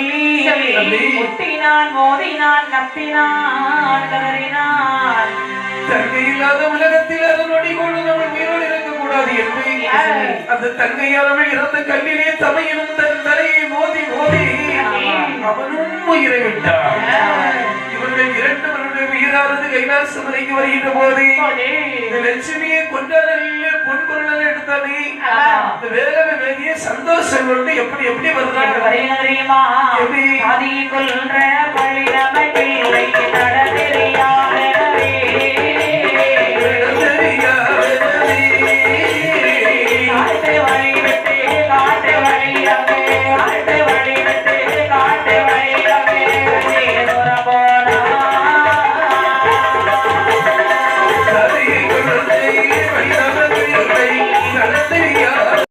சொல்லி முட்டினான் மோதினான் கத்தினான் கதறினான் தங்கை இல்லாத உலகத்தில் அதனொடி கொண்டு நம்ம உயிரோடு இருக்கக்கூடாது என்று அந்த தங்கையானவள் இறந்த கல்லிலே தமையினும் தன் தலையை மோதி மோதி அவனும் உயிரை விட்டான். இவர்கள் இரண்டு உயிரானது கைலாசமலைக்கு வருகின்ற போது லட்சுமியை கொண்டாடல்ல பொன்பொருள் எடுத்தானே வேலை வேதிய சந்தோஷம் கொண்டு எப்படி எப்படி வருகிறாங்க தெரியுமா கொன்ற பழி நமக்கு நடத்தெரியா